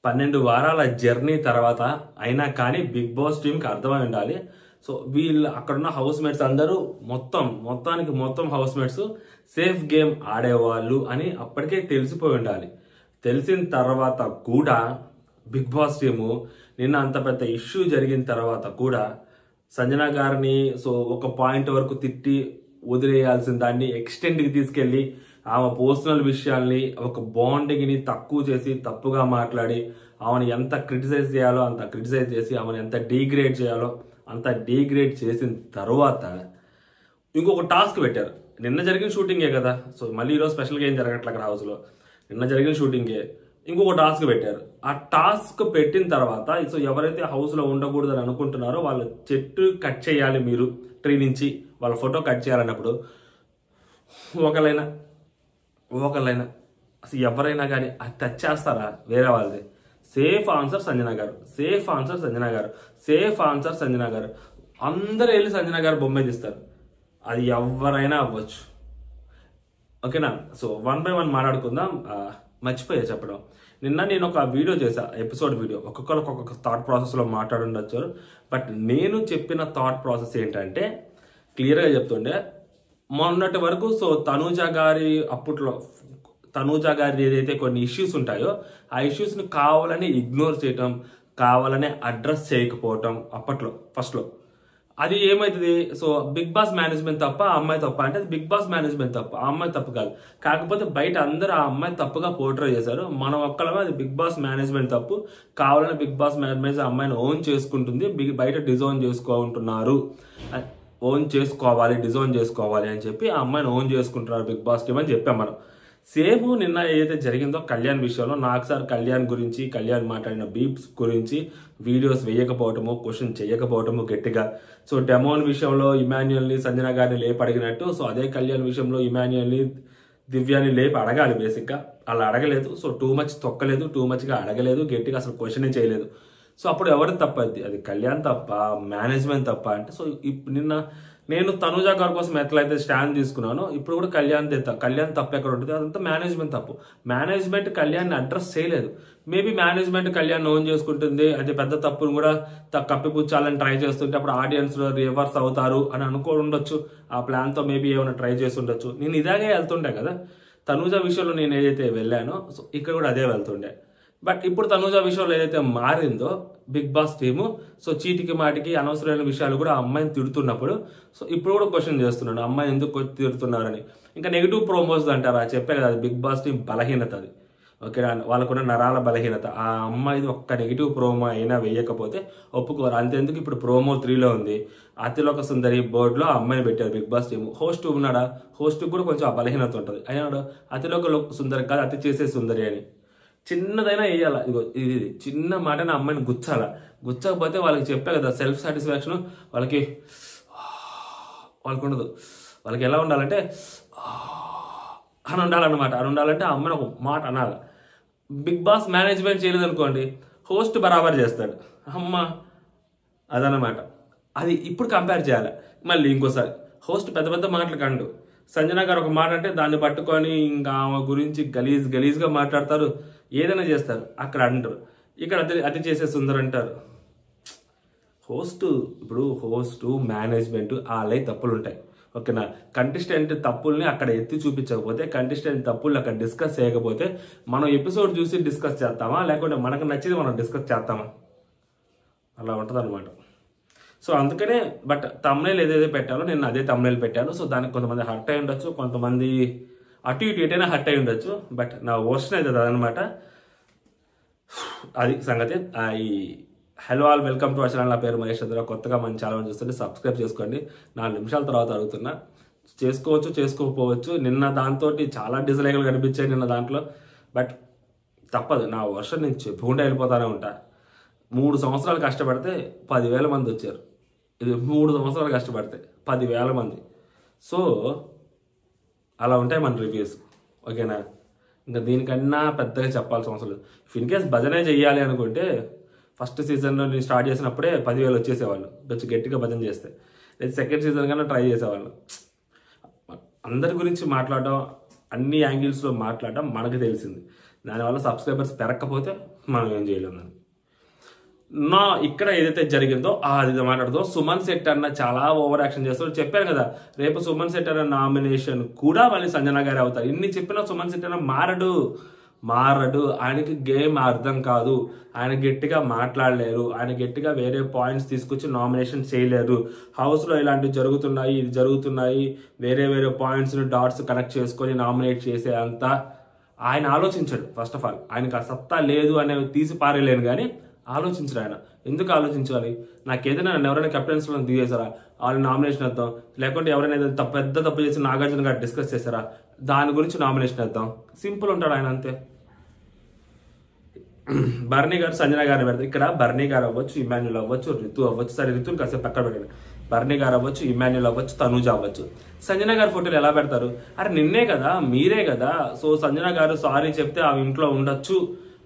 12 వారాల జర్నీ తర్వాత అయినా కానీ బిగ్ బాస్ టీంకి అర్థమై ఉండాలి. సో వీళ్ళు అక్కడున్న హౌస్ మేట్స్ అందరూ మొత్తం హౌస్ మేట్స్ సేఫ్ గేమ్ ఆడేవాళ్ళు అని అప్పటికే తెలిసిపోయి ఉండాలి. తెలిసిన తర్వాత కూడా బిగ్ బాస్ టీము నిన్న అంత పెద్ద ఇష్యూ జరిగిన తర్వాత కూడా సంజన గారిని ఒక పాయింట్ వరకు తిట్టి వదిలేయాల్సిన దాన్ని ఎక్స్టెండ్కి తీసుకెళ్లి ఆమె పర్సనల్ విషయాల్ని ఒక బాండింగ్ని తక్కువ చేసి తప్పుగా మాట్లాడి ఆమెను ఎంత క్రిటిసైజ్ చేయాలో అంత క్రిటిసైజ్ చేసి ఆమెను ఎంత డీగ్రేడ్ చేయాలో అంత డీగ్రేడ్ చేసిన తర్వాత ఇంకొక టాస్క్ పెట్టారు. నిన్న జరిగిన షూటింగే కదా, సో మళ్ళీ ఈరోజు స్పెషల్గా ఏం జరగట్లే అక్కడ హౌస్లో. నిన్న జరిగిన షూటింగే ఇంకొక టాస్క్ పెట్టారు. ఆ టాస్క్ పెట్టిన తర్వాత సో ఎవరైతే హౌస్లో ఉండకూడదని అనుకుంటున్నారో వాళ్ళ చెట్టు కట్ చేయాలి, మీరు ట్రీ నుంచి వాళ్ళ ఫోటో కట్ చేయాలన్నప్పుడు ఒకళ్ళైనా అసలు ఎవరైనా కానీ అది టచ్ చేస్తారా వేరే వాళ్ళది? సేఫ్ ఆన్సర్ సంజన గారు. అందరూ వెళ్ళి సంజన గారు బొమ్మ తీస్తారు. అది ఎవరైనా అవ్వచ్చు. ఓకేనా? సో 1 by 1 మాట్లాడుకుందాం. మర్చిపోయా చెప్పడం. నిన్న నేను ఒక వీడియో చేశా, ఎపిసోడ్ వీడియో. ఒక్కొక్కరికి ఒక్కొక్క థాట్ ప్రాసెస్లో మాట్లాడుండొచ్చు. బట్ నేను చెప్పిన థాట్ ప్రాసెస్ ఏంటంటే క్లియర్గా చెప్తుండే. మొన్నటి వరకు తనూజ గారి ఏదైతే కొన్ని ఇష్యూస్ ఉంటాయో ఆ ఇష్యూస్ని కావాలని ఇగ్నోర్ చేయటం, కావాలని అడ్రస్ చేయకపోవటం అప్పట్లో ఫస్ట్లో అది ఏమవుతుంది? బిగ్ బాస్ మేనేజ్మెంట్ తప్ప ఆ అమ్మాయి తప్ప అంటే అది బిగ్ బాస్ మేనేజ్మెంట్ తప్ప, ఆ అమ్మాయి తప్పు కాదు. కాకపోతే బయట అందరూ ఆ అమ్మాయి తప్పుగా పోర్ట్రే చేశారు. మనం ఒక్కలమే అది బిగ్ బాస్ మేనేజ్మెంట్ తప్పు, కావాలని బిగ్ బాస్ మేనేజ్మెంట్ అమ్మాయిని ఓన్ చేసుకుంటుంది, బయట డిజైన్ చేసుకుంటున్నారు, డిజైన్ చేసుకోవాలి అని చెప్పి ఆ అమ్మాయిని ఓన్ చేసుకుంటున్నారు బిగ్ బాస్ టీమ్ అని చెప్పాం మనం. సేమ్ నిన్న ఏదైతే జరిగిందో కళ్యాణ్ విషయంలో నాకు సార్ కళ్యాణ్ మాట్లాడిన బీప్స్ గురించి వీడియోస్ వేయకపోవటము, క్వశ్చన్ చేయకపోవటము గట్టిగా. డెమోన్ విషయంలో ఇమాన్యుయల్ని సంజన గారిని లేపి అడిగినట్టు అదే కళ్యాణ్ విషయంలో ఇమాన్యుయల్ని దివ్యాని లేపి అడగాలి బేసిక్గా. అలా అడగలేదు. టూ మచ్ తొక్కలేదు, టూ మచ్గా అడగలేదు, గట్టిగా అసలు క్వశ్చనే చేయలేదు. అప్పుడు ఎవరి తప్ప? అది కళ్యాణ్ తప్ప, మేనేజ్మెంట్ తప్ప అంటే నిన్న నేను తనూజ గారి కోసం ఎట్లయితే స్టాండ్ తీసుకున్నానో ఇప్పుడు కూడా కళ్యాణ్ తప్పు ఎక్కడ ఉంటుంది? అదంతా మేనేజ్మెంట్ తప్పు. మేనేజ్మెంట్ కళ్యాణ్ని అడ్రస్ చేయలేదు. మేబీ మేనేజ్మెంట్ కళ్యాణ్ ఓన్ చేసుకుంటుంది, అది పెద్ద తప్పును కూడా కప్పిపుచ్చాలని ట్రై చేస్తుంటే అప్పుడు ఆడియన్స్ రివర్స్ అవుతారు అని ఉండొచ్చు. ఆ ప్లాన్తో మేబీ ఏమైనా ట్రై చేసి ఉండొచ్చు. నేను ఇలాగే వెళ్తుండే కదా తనూజ విషయంలో. నేను ఏదైతే వెళ్ళానో ఇక్కడ కూడా అదే వెళ్తుండే. బట్ ఇప్పుడు తనూజ విషయంలో ఏదైతే మారిందో బిగ్ బాస్ టీము చీటికి మాటికి అనవసరమైన విషయాలు కూడా అమ్మాయిని తిడుతున్నప్పుడు ఇప్పుడు కూడా క్వశ్చన్ చేస్తున్నాడు, అమ్మాయి ఎందుకు తిడుతున్నారని. ఇంకా నెగిటివ్ ప్రోమోస్ అంటారా? చెప్పే కదా, అది బిగ్ బాస్ టీం బలహీనత. అది ఓకే, వాళ్ళకున్న నరాల బలహీనత. ఆ అమ్మాయిది ఒక్క నెగిటివ్ ప్రోమో అయినా వేయకపోతే ఒప్పుకోరు. అంతేందుకు ఇప్పుడు ప్రోమో 3లో ఉంది, అతిలోక సుందరి బోర్డులో ఆ అమ్మాయిని పెట్టారు బిగ్ బాస్ టీము. హోస్ట్ ఉన్నాడా? హోస్ట్ కూడా కొంచెం ఆ బలహీనత ఉంటుంది. అయినాడు అతిలోక సుందరి కాదు, అతి చేసే సుందరి అని చిన్నదైనా వేయాల. ఇది చిన్న మాట నా అమ్మాయిని గుచ్చకపోతే వాళ్ళకి చెప్పే కదా సెల్ఫ్ సాటిస్ఫాక్షన్ వాళ్ళకి ఉండదు. వాళ్ళకి ఎలా ఉండాలంటే అని ఉండాలన్నమాట. అని ఉండాలంటే ఆ అమ్మాయిని ఒక మాట అనాలి. బిగ్ బాస్ మేనేజ్మెంట్ చేయలేదు అనుకోండి, హోస్ట్ బరాబర్ చేస్తాడు. అమ్మ అదనమాట. అది ఇప్పుడు కంపేర్ చేయాలి. మళ్ళీ ఇంకోసారి హోస్ట్ పెద్ద పెద్ద మాటలు కండు, సంజన గారు ఒక మాట అంటే దాన్ని పట్టుకొని ఇంకా ఆమె గురించి గలీజ్గా మాట్లాడతారు, ఏదైనా చేస్తారు. అక్కడ అంటారు, ఇక్కడ అతి చేసే సుందర్ అంటారు. హోస్ట్ మేనేజ్మెంట్ వాళ్ళే తప్పులు ఉంటాయి. ఓకేనా? కంటెస్టెంట్ తప్పుల్ని అక్కడ ఎత్తి చూపించకపోతే, కంటెస్టెంట్ తప్పుల్ని అక్కడ డిస్కస్ చేయకపోతే మనం ఎపిసోడ్ చూసి డిస్కస్ చేస్తామా, లేకుంటే మనకు నచ్చింది మనం డిస్కస్ చేస్తామా? అలా ఉంటుంది అనమాట. అందుకనే బట్ తమ్నైల్ ఏదైతే పెట్టాలో నేను అదే తమ్నైల్ పెట్టాను. దానికి కొంతమంది హర్ట్ అయి ఉండొచ్చు, కొంతమంది అటు ఇటు ఎటైనా హర్ట్ అయి ఉండొచ్చు. బట్ నా వర్షన్ అయితే అదనమాట. అది సంగతి. Hello all, welcome to our channel. నా పేరు మహేష్ చంద్ర. కొత్తగా మన ఛానల్ చూస్తుంటే సబ్స్క్రైబ్ చేసుకోండి. 4 నిమిషాల తర్వాత అడుగుతున్నా. చేసుకోవచ్చు, చేసుకోకపోవచ్చు. నిన్న దాంతో చాలా డిస్లైక్లు కనిపించాయి నిన్న దాంట్లో. బట్ తప్పదు, నా వర్షన్ నేను చెప్పుకుంటూ వెళ్ళిపోతానే ఉంటా. 3 సంవత్సరాలు కష్టపడితే 10,000 మంది వచ్చారు. ఇది 3 సంవత్సరాలు కష్టపడితే 10,000 మంది. అలా ఉంటాయి మన రివ్యూస్. ఓకేనా? ఇంకా దీనికన్నా పెద్దగా చెప్పాల్సిన అవసరం లేదు. ఇన్ కేస్ భజనే చెయ్యాలి అనుకుంటే ఫస్ట్ సీజన్లో నేను స్టార్ట్ చేసినప్పుడే 10,000 వచ్చేసేవాళ్ళు, కొంచెం గట్టిగా భజన చేస్తే. లేదా సెకండ్ సీజన్ కన్నా ట్రై చేసేవాళ్ళు. అందరి గురించి మాట్లాడడం, అన్ని యాంగిల్స్లో మాట్లాడడం మనకు తెలిసింది. దానివల్ల సబ్స్క్రైబర్స్ పెరగకపోతే మనం ఏం చేయలేము. ఇక్కడ ఏదైతే జరిగిందో అది మాట్లాడుతూ సుమన్ శెట్టి అన్న చాలా ఓవర్ యాక్షన్ చేస్తారు. చెప్పాను కదా, రేపు సుమన్ శెట్టి అన్న నామినేషన్ కూడా మళ్ళీ సంజన గారే అవుతారు. ఇన్ని చెప్పినా సుమన్ శెట్టి అన్న మారడు. ఆయనకి గేమ్ అర్థం కాదు, ఆయన గట్టిగా మాట్లాడలేరు, ఆయన గట్టిగా వేరే పాయింట్స్ తీసుకొచ్చి నామినేషన్ చేయలేరు. హౌస్లో ఇలాంటివి జరుగుతున్నాయి, వేరే పాయింట్స్ని డాట్స్ కనెక్ట్ చేసుకొని నామినేట్ చేసే అంత ఆయన ఆలోచించాడు. ఫస్ట్ ఆఫ్ ఆల్ ఆయనకు ఆ సత్తా లేదు అనేవి తీసి పారేలేను, కానీ ఆలోచించరు ఆయన. ఎందుకు ఆలోచించాలి? నాకేదైనా నన్ను ఎవరైనా కెప్టెన్స్లో దిగేశారా, వాళ్ళు నామినేషన్ వేద్దాం, లేకుంటే ఎవరైనా పెద్ద తప్పు చేసి నాగార్జున గారు డిస్కస్ చేశారా, దాని గురించి నామినేషన్ వేద్దాం. సింపుల్ ఉంటాడు ఆయన, అంతే. బర్నీ గారు సంజన గారిని పెడతారు. ఇక్కడ బర్నీ గారు అవ్వచ్చు, ఇమాన్యుల్ అవ్వచ్చు, రితు అవ్వచ్చు. సరే రితుని కాసేపు పక్కన పెట్టండి. బర్నీ గారు అవ్వచ్చు, ఇమాన్యుల్ అవ్వచ్చు, తనూజ అవ్వచ్చు. సంజన గారి ఫోటోలు ఎలా పెడతారు? అరే నిన్నే కదా, మీరే కదా. సో సంజన గారు సారీ చెప్తే ఆమె ఇంట్లో ఉండొచ్చు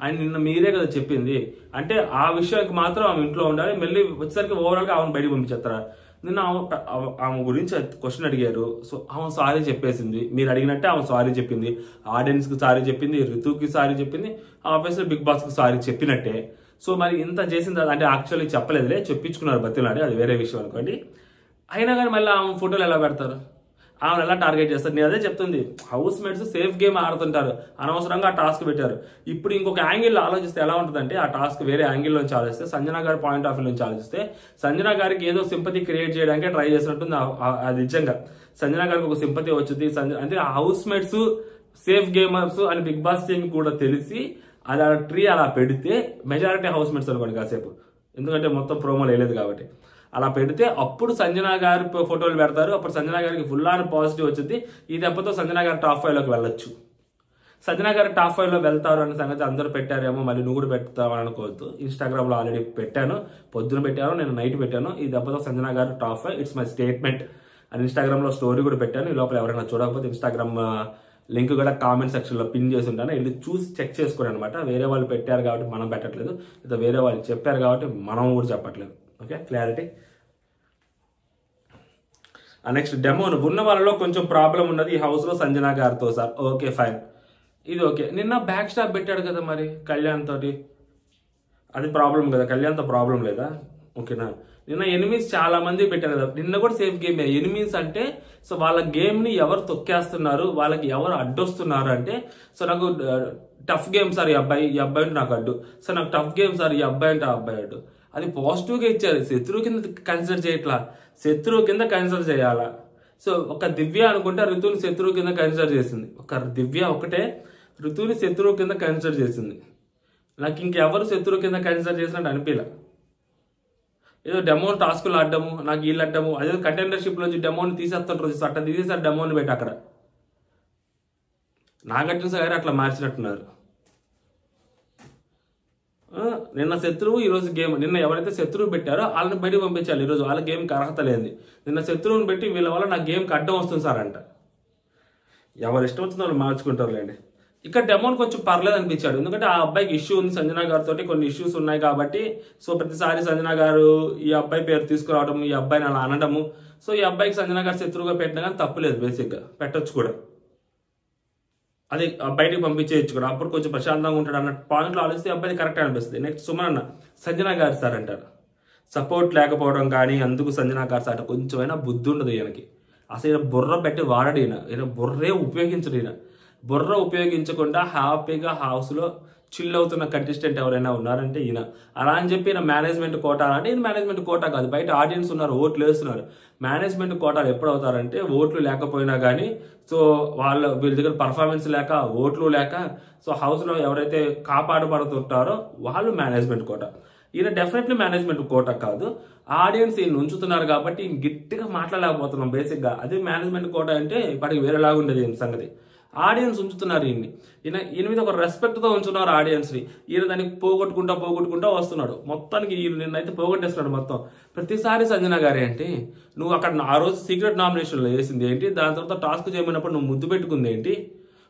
అని నిన్న మీరే కదా చెప్పింది. అంటే ఆ విషయానికి మాత్రం ఆమె ఇంట్లో ఉండాలి, మళ్ళీ వచ్చేసరికి ఓవరాల్గా ఆమెను బయటకు పంపించేస్తారా? నిన్న ఆమె గురించి క్వశ్చన్ అడిగారు. సో ఆమె సారీ చెప్పేసింది. మీరు అడిగినట్టే ఆమె సారీ చెప్పింది. ఆడియన్స్కి సారీ చెప్పింది, రితుకి సారీ చెప్పింది, ఆబ్వియస్లీ బిగ్ బాస్కి సారీ చెప్పినట్టే. సో మరి ఇంత చేసింది అంటే యాక్చువల్లీ చెప్పలేదులే, చెప్పించుకున్నారు బతిలాడి, అది వేరే విషయం అనుకోండి. అయినా కానీ మళ్ళీ ఆమె ఫోటోలు ఎలా పెడతారు? ఆమెను ఎలా టార్గెట్ చేస్తారు? నేను అదే చెప్తుంది, హౌస్ మేట్స్ సేఫ్ గేమ్ ఆడుతుంటారు, అనవసరంగా ఆ టాస్క్ పెట్టారు. ఇప్పుడు ఇంకొక యాంగిల్లో ఆలోచిస్తే ఎలా ఉంటుందంటే, ఆ టాస్క్ వేరే యాంగిల్ నుంచి ఆలోచిస్తే, సంజన గారి పాయింట్ ఆఫ్ వ్యూ నుంచి ఆలోచిస్తే, సంజన గారికి ఏదో సింపతి క్రియేట్ చేయడానికే ట్రై చేసినట్టుంది. అది నిజంగా సంజన గారికి ఒక సింపతి వచ్చింది. అంటే ఆ హౌస్ మేట్స్ సేఫ్ గేమర్స్ అని బిగ్ బాస్ టీమ్ కూడా తెలిసి అది ఆ ట్రీ అలా పెడితే, మెజారిటీ హౌస్ మేట్స్ అనుకోండి కాసేపు, ఎందుకంటే మొత్తం ప్రోమోలు వేయలేదు కాబట్టి, అలా పెడితే అప్పుడు సంజన గారి ఫోటోలు పెడతారు. అప్పుడు సంజన గారికి ఫుల్ ఆన్ పాజిటివ్ వచ్చింది. ఈ దెబ్బతో సంజన గారు టాప్ 5లోకి వెళ్ళొచ్చు. సంజన గారు టాప్ 5లో వెళ్తారు అనే సంగతి అందరూ పెట్టారేమో, మళ్ళీ నువ్వు కూడా పెడతావని అనుకోవద్దు. ఇన్స్టాగ్రామ్లో ఆల్రెడీ పెట్టాను, పొద్దున పెట్టాను, నేను నైట్ పెట్టాను. ఈ దెబ్బతో సంజన గారు టాప్ 5, ఇట్స్ మై స్టేట్మెంట్ అని ఇన్స్టాగ్రామ్లో స్టోరీ కూడా పెట్టాను. ఈ లోపల ఎవరైనా చూడకపోతే ఇన్స్టాగ్రామ్ లింక్ కూడా కామెంట్ సెక్షన్లో పిన్ చేసి ఉంటాను, వెళ్ళి చూసి చెక్ చేసుకోండి అనమాట. వేరే వాళ్ళు పెట్టారు కాబట్టి మనం పెట్టట్లేదు, లేదా వేరే వాళ్ళు చెప్పారు కాబట్టి మనం కూడా చెప్పట్లేదు. Okay, clarity. నెక్స్ట్ డెమోన్ ఉన్న వాళ్ళలో కొంచెం ప్రాబ్లం ఉన్నది ఈ హౌస్లో సంజన గారితో సార్. ఓకే ఫైన్, ఇది ఓకే. నిన్న బ్యాక్ స్టాప్ పెట్టాడు కదా మరి కళ్యాణ్ తోటి, అది ప్రాబ్లం కదా, కళ్యాణ్తో ప్రాబ్లం లేదా? ఓకేనా. నిన్న ఎనిమీస్ చాలా మంది పెట్టారు కదా, నిన్న కూడా సేఫ్ గేమ్. ఎనిమీస్ అంటే సో వాళ్ళ గేమ్ని ఎవరు తొక్కేస్తున్నారు, వాళ్ళకి ఎవరు అడ్డొస్తున్నారు అంటే, సో నాకు టఫ్ గేమ్ సార్ ఈ అబ్బాయి అంటే నాకు అడ్డు, సో నాకు టఫ్ గేమ్ సార్ ఈ అబ్బాయి అంటే ఆ అబ్బాయి అడ్డు. అది పాజిటివ్గా ఇచ్చారు, శత్రువు కింద కన్సిడర్ చేయట్లా, శత్రువు కింద కన్సిడర్ చేయాలా. సో ఒక దివ్య అనుకుంటే ఋతువుని శత్రువు కింద కన్సిడర్ చేసింది, ఒక దివ్య ఒకటే ఋతువుని శత్రువు కింద కన్సిడర్ చేసింది. నాకు ఇంకెవరు శత్రువు కింద కన్సిడర్ చేసినట్టు అనిపించలే. ఏదో డెమోన్ టాస్కులు ఆడడము, నాకు వీళ్ళు అడ్డము, అదే కంటెండర్షిప్ నుంచి డెమోని తీసేస్తుంటారు, అట్లా తీసేసారు డెమోని పెట్టి అక్కడ. నాగార్జున సార్ అట్లా మార్చినట్టున్నారు. నిన్న శత్రువు, ఈరోజు గేమ్. నిన్న ఎవరైతే శత్రువు పెట్టారో వాళ్ళని బయటకు పంపించాలి, ఈరోజు వాళ్ళ గేమ్కి అర్హత లేదు. నిన్న శత్రువుని పెట్టి వీళ్ళ వల్ల నా గేమ్కి అడ్డం వస్తుంది సార్ అంట. ఎవరు ఇష్టం వచ్చిందో వాళ్ళు మార్చుకుంటారులేండి. ఇక్కడ డెమోన్ కొంచెం పర్లేదు అనిపించాడు, ఎందుకంటే ఆ అబ్బాయికి ఇష్యూ ఉంది సంజన గారితో, కొన్ని ఇష్యూస్ ఉన్నాయి కాబట్టి. సో ప్రతిసారి సంజన గారు ఈ అబ్బాయి పేరు తీసుకురావడం, ఈ అబ్బాయిని అలా అనడము, సో ఈ అబ్బాయికి సంజన గారు శత్రువుగా పెట్టినా కానీ తప్పులేదు, బేసిక్గా పెట్టొచ్చు కూడా, అది బయటికి పంపించేయచ్చు కూడా, అప్పుడు కొంచెం ప్రశాంతంగా ఉంటాడు అన్న పాయింట్లో ఆలోచిస్తే అబ్బాయి కరెక్ట్ అనిపిస్తుంది. నెక్స్ట్ సుమన్ అన్న సంజన గారు సార్ అంటారు, సపోర్ట్ లేకపోవడం కానీ అందుకు సంజన గారు సార్ కొంచెమైనా బుద్ధి ఉండదు ఈయనకి. అసలు ఈయన బుర్ర పెట్టి వాడడు, ఈయన బుర్రే ఉపయోగించడు. ఈయన బుర్ర ఉపయోగించకుండా హ్యాపీగా హౌస్లో చిల్ అవుతున్న కంటెస్టెంట్ ఎవరైనా ఉన్నారంటే ఈయన. అలా అని చెప్పి ఈయన మేనేజ్మెంట్ కోటా అంటే ఈయన మేనేజ్మెంట్ కోటా కాదు, బయట ఆడియన్స్ ఉన్నారు, ఓట్లు వేస్తున్నారు. మేనేజ్మెంట్ కోటాలు ఎప్పుడు అవుతారంటే ఓట్లు లేకపోయినా కానీ, సో వీళ్ళ దగ్గర పర్ఫార్మెన్స్ లేక, ఓట్లు లేక, సో హౌస్లో ఎవరైతే కాపాడబడుతుంటారో వాళ్ళు మేనేజ్మెంట్ కోటా. ఈయన డెఫినెట్లీ మేనేజ్మెంట్ కోటా కాదు, ఆడియన్స్ ఈయన ఉంచుతున్నారు కాబట్టి గట్టిగా మాట్లాడలేకపోతున్నాం బేసిక్గా. అదే మేనేజ్మెంట్ కోటా అంటే ఇప్పటికి వేరేలాగా ఉండేది ఈయన సంగతి. ఆడియన్స్ ఉంచుతున్నారు ఈయన మీద ఒక రెస్పెక్ట్తో ఉంచున్నారు ఆడియన్స్ని. ఈయన దానికి పోగొట్టుకుంటా వస్తున్నాడు. మొత్తానికి ఈయన నిన్నైతే పోగొట్టేస్తున్నాడు మొత్తం. ప్రతిసారి సంజన గారే అంటే నువ్వు అక్కడ ఆ రోజు సీక్రెట్ నామినేషన్లో వేసింది ఏంటి, దాని తర్వాత టాస్క్ చేయమన్నప్పుడు నువ్వు ముద్దు పెట్టుకుంది ఏంటి,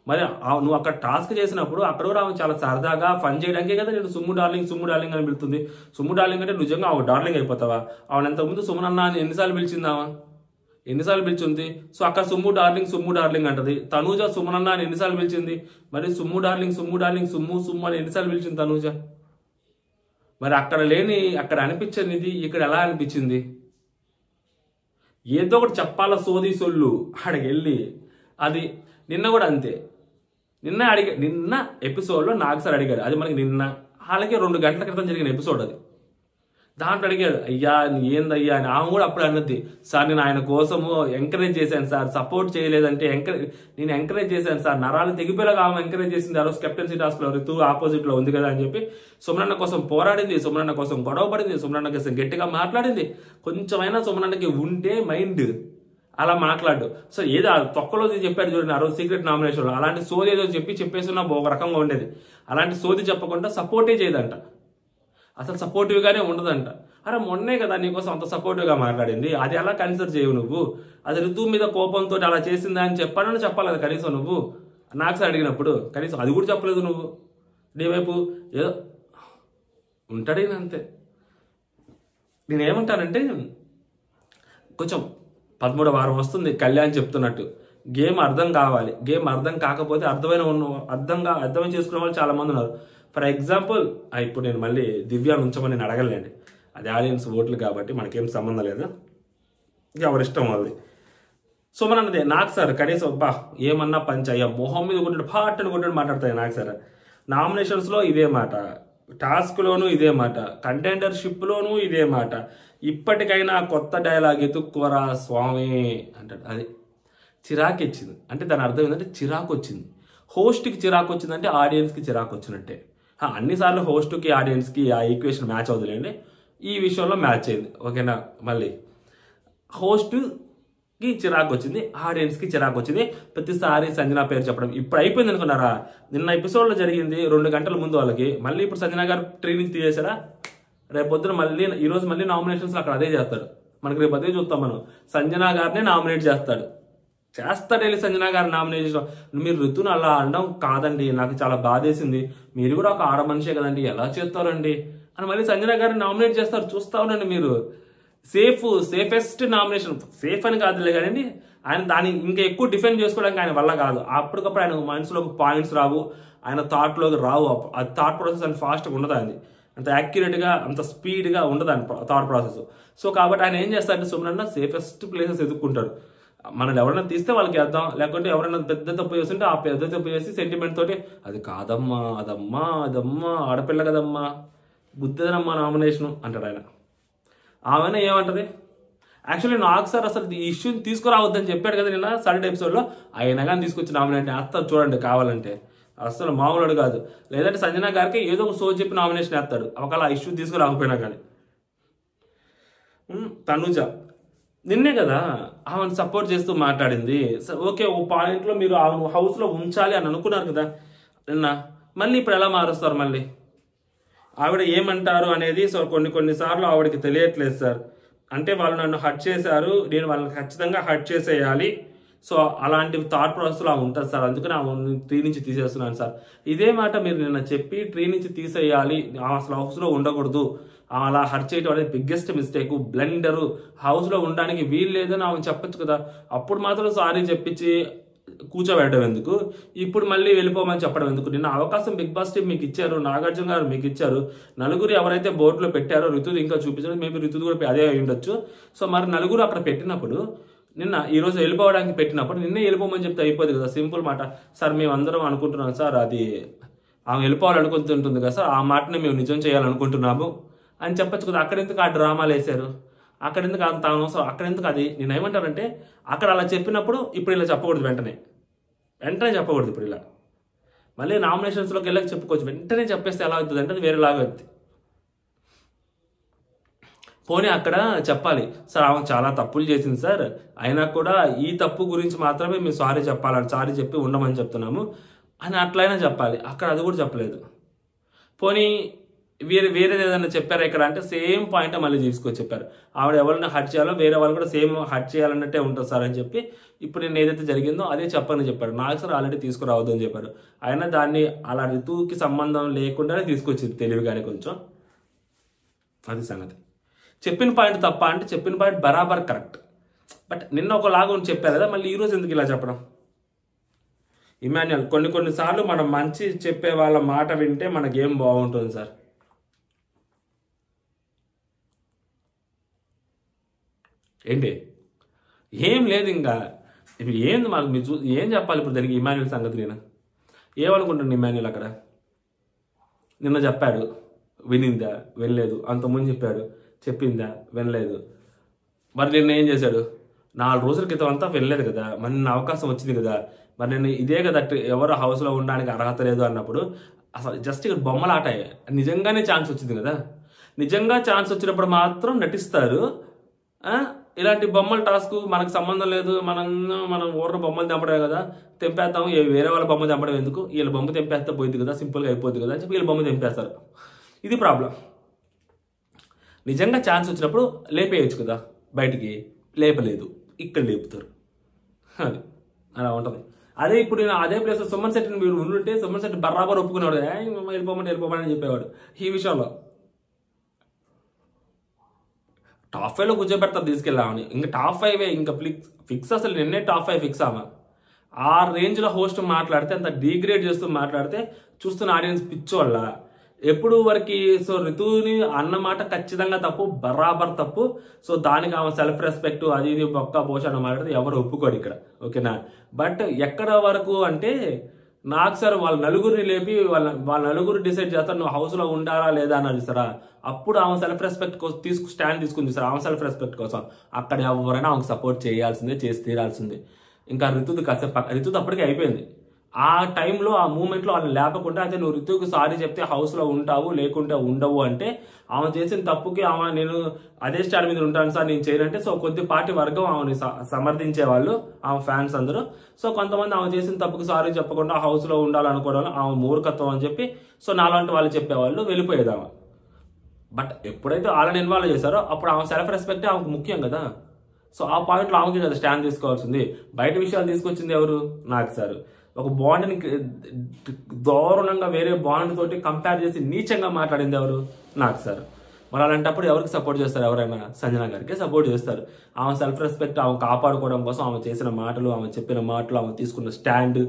మరి నువ్వు అక్కడ టాస్క్ చేసినప్పుడు అక్కడ కూడా ఆమె చాలా సరదాగా ఫన్ చేయడానికే కదా నేను సుమ్ము డార్లింగ్ అని పిలుతుంది. సుమ్ము డార్లింగ్ అంటే నిజంగా ఆమె డార్లింగ్ అయిపోతావా? ఆమె ఎంతకుముందు సుమన్ అన్న అని ఎన్నిసార్లు పిలిచిందావా? ఎన్నిసార్లు పిలిచింది? సో అక్కడ సుమ్ము డార్లింగ్ అంటది. తనూజ సుమనన్న అని ఎన్నిసార్లు పిలిచింది? మరి సుమ్ము డార్లింగ్ సుమ్ము అని ఎన్నిసార్లు పిలిచింది తనూజ? మరి అక్కడ అనిపించింది ఇక్కడ ఎలా అనిపించింది? ఏదో ఒకటి చెప్పాలా సోది సొల్లు అక్కడికి వెళ్ళి. అది నిన్న కూడా అంతే. నిన్న ఎపిసోడ్లో నాగ్ సార్ అడిగాడు, అది మనకి నిన్న అలాగే 2 గంటల క్రితం జరిగిన ఎపిసోడ్ అది. దాంట్లో అడిగాడు, అయ్యా ఏందయ్యా అని. ఆమె కూడా అప్పుడు అన్నది, సార్ నేను ఆయన కోసము ఎంకరేజ్ చేశాను సార్, సపోర్ట్ చేయలేదంటే నేను ఎంకరేజ్ చేశాను సార్, నరాలు తెగిపోయేలాగా ఆమె ఎంకరేజ్ చేసింది. ఆ రోజు కెప్టెన్సీ టాస్క్ లో రితు ఆపోజిట్ లో ఉంది కదా అని చెప్పి సుమనన్న కోసం పోరాడింది, సుమనన్న కోసం గొడవ పడింది, సుమనన్న కోసం గట్టిగా మాట్లాడింది. కొంచెమైనా సుమనన్నకి ఉంటే మైండ్ అలా మాట్లాడు. సో ఏదో తొక్కలో చెప్పాడు చూడండి ఆ రోజు సీక్రెట్ నామినేషన్, అలాంటి సోది ఏదో చెప్పేస్తున్నా ఒక రకంగా ఉండేది. అలాంటి సోది చెప్పకుండా సపోర్టే చేయదంట, అసలు సపోర్టివ్గానే ఉండదంట. అరే మొన్నే కదా నీకోసం అంత సపోర్టివ్గా మాట్లాడింది, అది ఎలా కన్సిడర్ చేయవు నువ్వు? అది ఋతు మీద కోపంతో అలా చేసిందా అని చెప్పాలి కదా కనీసం నువ్వు. నాకు అడిగినప్పుడు కనీసం అది కూడా చెప్పలేదు నువ్వు. నీ వైపు ఏదో ఉంటాడే అంతే. నేనేమంటానంటే కొంచెం 13వ వారం వస్తుంది, కళ్యాణ్ చెప్తున్నట్టు గేమ్ అర్థం కావాలి. గేమ్ అర్థం కాకపోతే అర్థం చేసుకునే వాళ్ళు చాలా మంది ఉన్నారు. ఫర్ ఎగ్జాంపుల్ ఇప్పుడు నేను మళ్ళీ దివ్యాన్ని ఉంచమని నేను అడగలేండి, అది ఆడియన్స్ ఓట్లు కాబట్టి మనకేం సంబంధం లేదు, ఎవరిష్టం వాళ్ళది. సో మనది నాకు సార్ కనీసం ఏమన్నా పంచయ్యా మొహం మీద కొట్టాడు, పాటను కొట్టాడు మాట్లాడతాయి నాకు సార్. నామినేషన్స్లో ఇదే మాట, టాస్క్లోనూ ఇదే మాట, కంటెండర్షిప్లోనూ ఇదే మాట. ఇప్పటికైనా కొత్త డైలాగ్ ఎత్తుక్కోరా స్వామి అంటాడు. అది చిరాకు ఇచ్చింది అంటే దాని అర్థం ఏంటంటే చిరాకు వచ్చింది. హోస్ట్కి చిరాకు వచ్చిందంటే ఆడియన్స్కి చిరాకు వచ్చినట్టే. అన్నిసార్లు హోస్ట్కి ఆడియన్స్కి ఆ ఈక్వేషన్ మ్యాచ్ అవుతుందండి, ఈ విషయంలో మ్యాచ్ అయింది. ఓకేనా? మళ్ళీ హోస్ట్కి చిరాకు వచ్చింది, ఆడియన్స్కి చిరాకు వచ్చింది. ప్రతిసారి సంజన పేరు చెప్పడం ఇప్పుడు అయిపోయింది అనుకున్నారా? నిన్న ఎపిసోడ్లో జరిగింది 2 గంటల ముందు వాళ్ళకి. మళ్ళీ ఇప్పుడు సంజన గారు ట్రైనింగ్ తీసేశారా? రేపొద్దున మళ్ళీ ఈరోజు మళ్ళీ నామినేషన్స్లో అక్కడ అదే చేస్తాడు. మనకి రేపు అదే చూస్తాం మనం, సంజన గారినే నామినేట్ చేస్తాడు వెళ్ళి సంజన గారు నామినేషన్. మీరు ఋతును అలా అనడం కాదండి, నాకు చాలా బాధేసింది, మీరు కూడా ఒక ఆడ మనిషే కదండి, ఎలా చేస్తారండి అని మళ్ళీ సంజన గారిని నామినేట్ చేస్తారు. చూస్తా ఉండండి మీరు. సేఫెస్ట్ నామినేషన్, సేఫ్ అని కాదులే కానీ ఆయన దాన్ని ఇంకా ఎక్కువ డిఫెండ్ చేసుకోవడానికి ఆయన వల్ల కాదు. అప్పటికప్పుడు ఆయన మనసులోకి పాయింట్స్ రావు, ఆయన థాట్లోకి రావు. ఆ థాట్ ప్రాసెస్ అంత ఫాస్ట్గా ఉండదు, అది అంత యాక్యురేట్గా అంత స్పీడ్గా ఉండదు ఆయన థాట్ ప్రాసెస్. సో కాబట్టి ఆయన ఏం చేస్తారంటే సుమనన్న సేఫెస్ట్ ప్లేసెస్ ఎదుర్కొంటారు. మనల్ని ఎవరైనా తీస్తే వాళ్ళకి వేద్దాం, లేకుంటే ఎవరైనా పెద్ద తప్పు చేస్తుంటే ఆ పెద్ద తప్పు చేసి సెంటిమెంట్ తోటి అది కాదమ్మా అదమ్మా ఆడపిల్ల కదమ్మా బుద్ధిదనమ్మా నామినేషన్ అంటాడు ఆయన. ఆమె ఏమంటది? యాక్చువల్లీ నాకు సార్ అసలు ఈ ఇష్యూని తీసుకురావద్దని చెప్పాడు కదా నిన్న సాటర్డే ఎపిసోడ్లో, అయినా కానీ తీసుకొచ్చి నామినేట్ వేస్తారు చూడండి కావాలంటే. అసలు మామూలుడు కాదు. లేదంటే సంజన గారికి ఏదో ఒక షో చెప్పి నామినేషన్ వేస్తాడు ఒకవేళ ఆ ఇష్యూ తీసుకురాకపోయినా కానీ. తనుజ నిన్నే కదా ఆమెను సపోర్ట్ చేస్తూ మాట్లాడింది. ఓకే, ఓ పాయింట్లో మీరు ఆమెను హౌస్లో ఉంచాలి అని అనుకున్నారు కదా నిన్న, మళ్ళీ ఇప్పుడు ఎలా మారుస్తారు? మళ్ళీ ఆవిడ ఏమంటారు అనేది సో కొన్నిసార్లు ఆవిడకి తెలియట్లేదు సార్. అంటే వాళ్ళు నన్ను హర్ట్ చేశారు, నేను వాళ్ళని ఖచ్చితంగా హర్ట్ చేసేయాలి. సో అలాంటి థాట్ ప్రాసెస్లో ఉంటుంది సార్, అందుకని ఆమె ట్రీ నుంచి తీసేస్తున్నాను సార్. ఇదే మాట మీరు నిన్న చెప్పి ట్రీ నుంచి తీసేయాలి, అసలు హౌస్లో ఉండకూడదు, అలా హర్ట్ చేయడం అనేది బిగ్గెస్ట్ మిస్టేక్, బ్లెండరు, హౌస్లో ఉండడానికి వీలు లేదని ఆమె చెప్పచ్చు కదా. అప్పుడు మాత్రం సారీ చెప్పించి కూర్చోబెట్టడం ఎందుకు? ఇప్పుడు మళ్ళీ వెళ్ళిపోమని చెప్పడం ఎందుకు? నిన్న అవకాశం బిగ్ బాస్ టీం మీకు ఇచ్చారు, నాగార్జున గారు మీకు ఇచ్చారు, నలుగురు ఎవరైతే బోర్డులో పెట్టారో ఋతుది ఇంకా చూపించడం, మేబీ ఋతుది కూడా అదే అయి ఉండొచ్చు. సో మరి నలుగురు అక్కడ పెట్టినప్పుడు నిన్న ఈరోజు వెళ్ళిపోవడానికి పెట్టినప్పుడు నిన్నే వెళ్ళిపోమని చెప్తే అయిపోదు కదా. సింపుల్ మాట, సార్ మేము అందరం అనుకుంటున్నాం సార్, అది ఆమె వెళ్ళిపోవాలనుకుంటుంటుంది కదా సార్, ఆ మాటని మేము నిజం చేయాలనుకుంటున్నాము అని చెప్పచ్చు కదా. అక్కడెందుకు ఆ డ్రామాలు వేశారు? అక్కడెందుకు అంత అనవసరం? అక్కడెందుకు? అది నేను ఏమంటానంటే అక్కడ అలా చెప్పినప్పుడు ఇప్పుడు ఇలా చెప్పకూడదు, వెంటనే చెప్పకూడదు. ఇప్పుడు ఇలా మళ్ళీ నామినేషన్స్లోకి వెళ్ళక చెప్పుకోవచ్చు, వెంటనే చెప్పేస్తే ఎలా అవుతుంది అంటే అది వేరేలాగా అవుతుంది. పోనీ అక్కడ చెప్పాలి, సార్ ఆమె చాలా తప్పులు చేసింది సార్, అయినా కూడా ఈ తప్పు గురించి మాత్రమే మేము సారీ చెప్పాలని, సారీ చెప్పి ఉండమని చెప్తున్నాము అని అట్లయినా చెప్పాలి. అక్కడ అది కూడా చెప్పలేదు. పోనీ వేరేది ఏదైనా చెప్పారా ఇక్కడ అంటే సేమ్ పాయింట్ మళ్ళీ తీసుకొచ్చి చెప్పారు. ఆవిడ ఎవరైనా హర్ట్ చేయాలో వేరే వాళ్ళు కూడా సేమ్ హర్ట్ చేయాలన్నట్టే ఉంటుంది సార్ అని చెప్పి ఇప్పుడు నేను ఏదైతే జరిగిందో అదే చెప్పని చెప్పాడు. నాకు సార్ ఆల్రెడీ తీసుకురావద్దు అని చెప్పారు. అయినా దాన్ని అలా ఋతువుకి సంబంధం లేకుండానే తీసుకొచ్చింది తెలివిగానే కొంచెం. అది సంగతి. చెప్పిన పాయింట్ తప్ప అంటే చెప్పిన పాయింట్ బరాబర్ కరెక్ట్. బట్ నిన్న ఒకలాగా చెప్పారు కదా, మళ్ళీ ఈరోజు ఎందుకు ఇలా చెప్పడం? ఇమాన్యుయల్, కొన్నిసార్లు మనం మంచి చెప్పే వాళ్ళ మాట వింటే మనకేం బాగుంటుంది సార్. ఏంటి ఏం లేదు, ఇంకా ఇప్పుడు ఏంది మాకు మీరు ఏం చెప్పాలి ఇప్పుడు దానికి? ఇమాన్యుయల్ సంగతి నేను ఏమనుకుంటాను? ఇమాన్యుయల్ అక్కడ నిన్న చెప్పాడు, వినిందా? వినలేదు. అంతకుముందు చెప్పాడు, చెప్పిందా? వినలేదు. మరి నిన్న ఏం చేశాడు? 4 రోజుల క్రితం అంతా వినలేదు కదా, మరి నిన్న అవకాశం వచ్చింది కదా, మరి నేను ఇదే కదా ఎవరు హౌస్లో ఉండడానికి అర్హత లేదు అన్నప్పుడు అసలు జస్ట్ ఇక్కడ బొమ్మలాట. నిజంగానే ఛాన్స్ వచ్చింది కదా, నిజంగా ఛాన్స్ వచ్చినప్పుడు మాత్రం నటిస్తారు. ఇలాంటి బొమ్మల టాస్క్ మనకు సంబంధం లేదు, మనం ఊర్లో బొమ్మలు తెంపడే కదా, తెంపేస్తాము, వేరే వాళ్ళ బొమ్మ తెంపడం ఎందుకు, వీళ్ళ బొమ్మ తెంపేస్తే పోయింది కదా, సింపుల్గా అయిపోద్ది కదా అని చెప్పి వీళ్ళ బొమ్మ తెంపేస్తారు. ఇది ప్రాబ్లం. నిజంగా ఛాన్స్ వచ్చినప్పుడు లేపేయచ్చు కదా బయటికి, లేపలేదు, ఇక్కడ లేపుతారు. అది అలా ఉంటుంది. అదే ఇప్పుడు నేను అదే ప్లేస్ సుమన్ శెట్టిని మీరు ఉండుంటే సుమన్ శెట్టి బరాబర్ ఒప్పుకునేవాడు, వెళ్ళిపోమని అని చెప్పేవాడు. ఈ విషయంలో టాప్ 5లో కూర్చోబెడతారు తీసుకెళ్ళామని, ఇంకా టాప్ 5 ఇంకా ఫిక్స్. అసలు నిన్నే టాప్ 5 ఫిక్స్ ఆమె. ఆ రేంజ్లో హోస్ట్ మాట్లాడితే, అంత డీగ్రేడ్ చేస్తూ మాట్లాడితే చూస్తున్న ఆడియన్స్ పిచ్చోళ్ళ. ఎప్పుడు వరకు సో రితుని అన్నమాట ఖచ్చితంగా తప్పు, బరాబర్ తప్పు. సో దానికి ఆమె సెల్ఫ్ రెస్పెక్ట్ అది ఇది బొక్క పోషణ మాట్లాడితే ఎవరు ఒప్పుకోడు ఇక్కడ, ఓకేనా? బట్ ఎక్కడ వరకు అంటే నాకు సార్ వాళ్ళ నలుగురిని లేపి వాళ్ళ నలుగురు డిసైడ్ చేస్తారు నువ్వు హౌస్లో ఉండాలా లేదా అన్నారు చూసారా, అప్పుడు ఆమె సెల్ఫ్ రెస్పెక్ట్ కోసం స్టాండ్ తీసుకుని చూసారా, ఆమె సెల్ఫ్ రెస్పెక్ట్ కోసం అక్కడ ఎవరైనా ఆమెకు సపోర్ట్ చేయాల్సిందే, చేసి తీరాల్సిందే. ఇంకా రితుది కాసేపు రితుది అప్పటికే అయిపోయింది. ఆ టైంలో ఆ మూమెంట్లో వాళ్ళని లేపకుండా అయితే నువ్వు రితుకి సారీ చెప్తే హౌస్లో ఉంటావు, లేకుంటే ఉండవు అంటే ఆమె చేసిన తప్పుకి ఆమె నేను అదే స్టాండ్ మీద ఉంటాను సార్ నేను చేయనంటే, సో కొద్దిపాటి వర్గం ఆమెని సమర్థించే వాళ్ళు ఆమె ఫ్యాన్స్ అందరూ. సో కొంతమంది ఆమె చేసిన తప్పుకి సారీ చెప్పకుండా హౌస్లో ఉండాలనుకోవడం ఆమె మూర్ఖత్వం అని చెప్పి సో నాలాంటి వాళ్ళు చెప్పేవాళ్ళు వెళ్ళిపోయేది ఆమె. బట్ ఎప్పుడైతే వాళ్ళని ఇన్వాల్వ్ చేశారో అప్పుడు ఆమె సెల్ఫ్ రెస్పెక్టే ఆమెకు ముఖ్యం కదా. సో ఆ పాయింట్లో ఆమెకి కదా స్టాండ్ తీసుకోవాల్సింది. బయట విషయాలు తీసుకొచ్చింది ఎవరు? నాకు సార్. ఒక బాండ్ని దారుణంగా వేరే బాండ్ తోటి కంపేర్ చేసి నీచంగా మాట్లాడింది ఎవరు? నాకు సార్. మరి అలాంటప్పుడు ఎవరికి సపోర్ట్ చేస్తారు? ఎవరైనా సంజన గారికి సపోర్ట్ చేస్తారు. ఆమె సెల్ఫ్ రెస్పెక్ట్ ఆమె కాపాడుకోవడం కోసం ఆమె చేసిన మాటలు, ఆమె చెప్పిన మాటలు, ఆమె తీసుకున్న స్టాండ్,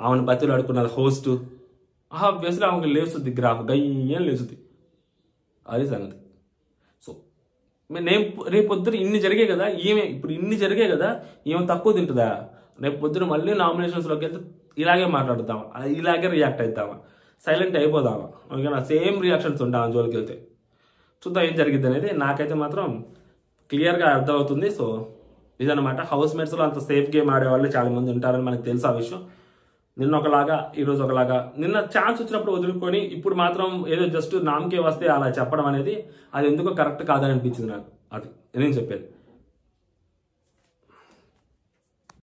ఆమెను బతులు అడుకున్న హోస్ట్, ఆబ్వియస్లీ ఆమెకు లేస్తుంది, గ్రాఫ్ గయ్యం లేస్తుంది. అది సంగతి. సో నేను రేపు పొద్దున ఇన్ని జరిగాయి కదా, ఇప్పుడు ఇన్ని జరిగాయి కదా, ఈమె తక్కువ తింటుందా? రేపు పొద్దున మళ్ళీ నామినేషన్స్లోకి వెళ్తే ఇలాగే మాట్లాడుతామా, ఇలాగే రియాక్ట్ అవుతామా, సైలెంట్ అయిపోదామా, ఓకేనా? సేమ్ రియాక్షన్స్ ఉంటాం జోలికి వెళ్తే. చూద్దాం ఏం జరిగింది అనేది. నాకైతే మాత్రం క్లియర్గా అర్థమవుతుంది. సో ఇదనమాట. హౌస్ మేట్స్లో అంత సేఫ్ గేమ్ ఆడేవాళ్ళు చాలా మంది ఉంటారని మనకు తెలుసు ఆ విషయం. నిన్న ఒకలాగా, ఈరోజు ఒకలాగా. నిన్న ఛాన్స్ వచ్చినప్పుడు వదులుకొని ఇప్పుడు మాత్రం ఏదో జస్ట్ నామకే వస్తే అలా చెప్పడం అనేది అది ఎందుకో కరెక్ట్ కాదని అనిపించింది నాకు. అది నేను చెప్పేది.